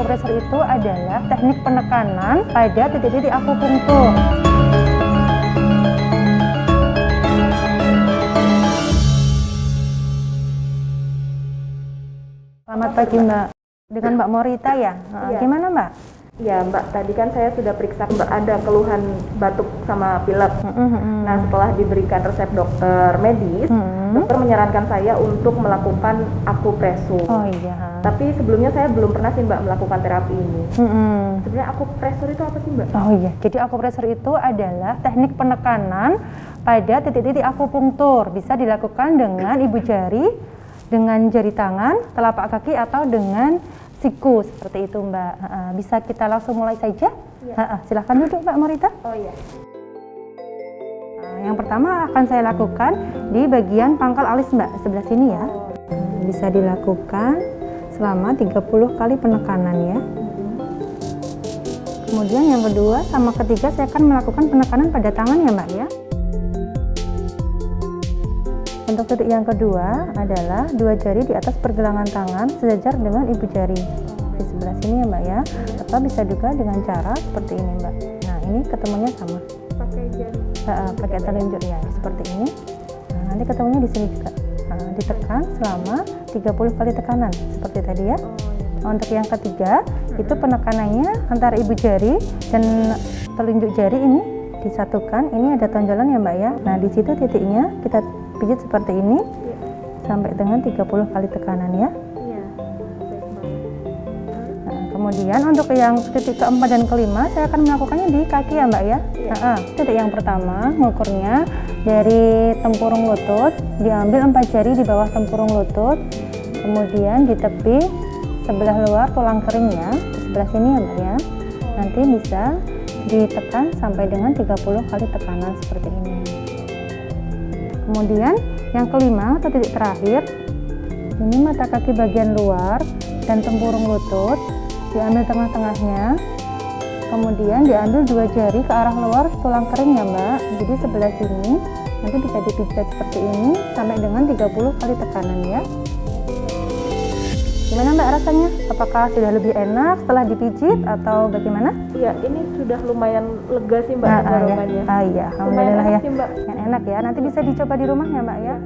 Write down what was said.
Akupresur itu adalah teknik penekanan pada titik-titik akupunktur. Selamat pagi Mbak, dengan Mbak Morita ya? Iya. Gimana Mbak? Ya Mbak, tadi kan saya sudah periksa Mbak ada keluhan batuk sama pilek. Nah setelah diberikan resep dokter medis, dokter menyarankan saya untuk melakukan akupresur. Oh iya. Tapi sebelumnya saya belum pernah sih Mbak melakukan terapi ini. Sebenarnya akupresur itu apa sih Mbak? Oh iya, jadi akupresur itu adalah teknik penekanan pada titik-titik akupunktur. Bisa dilakukan dengan ibu jari, dengan jari tangan, telapak kaki, atau dengan siku, seperti itu Mbak. Bisa kita langsung mulai saja? Ya. Silahkan duduk Mbak Morita. Oh iya. Yang pertama akan saya lakukan di bagian pangkal alis Mbak, sebelah sini ya. Bisa dilakukan selama 30 kali penekanan ya. Kemudian yang kedua sama ketiga saya akan melakukan penekanan pada tangan ya Mbak ya. Untuk titik yang kedua adalah dua jari di atas pergelangan tangan sejajar dengan ibu jari di sebelah sini ya Mbak ya. Atau bisa juga dengan cara seperti ini Mbak. Nah ini ketemunya sama. Pakai jari. Pakai telunjuk ya seperti ini. Nah, nanti ketemunya di sini juga. Ditekan selama 30 kali tekanan seperti tadi ya. Untuk yang ketiga itu penekanannya antara ibu jari dan telunjuk jari ini disatukan. Ini ada tonjolan ya Mbak ya. Nah di situ titiknya kita pijit seperti ini sampai dengan 30 kali tekanan ya. Nah, kemudian untuk yang titik keempat dan kelima saya akan melakukannya di kaki ya Mbak ya. Titik yang pertama mengukurnya dari tempurung lutut, diambil 4 jari di bawah tempurung lutut, kemudian di tepi sebelah luar tulang keringnya di sebelah sini ya Mbak ya. Nanti bisa ditekan sampai dengan 30 kali tekanan seperti ini. Kemudian yang kelima atau titik terakhir, ini mata kaki bagian luar dan tempurung lutut, diambil tengah-tengahnya, kemudian diambil 2 jari ke arah luar tulang kering ya Mbak. Jadi sebelah sini nanti bisa dipijat seperti ini sampai dengan 30 kali tekanan ya. Gimana Mbak rasanya? Apakah sudah lebih enak setelah dipijit atau bagaimana? Iya, ini sudah lumayan lega sih Mbak tenggorokannya. Iya, alhamdulillah ya. Sih, Mbak. Yang enak ya. Nanti bisa dicoba di rumah ya Mbak ya.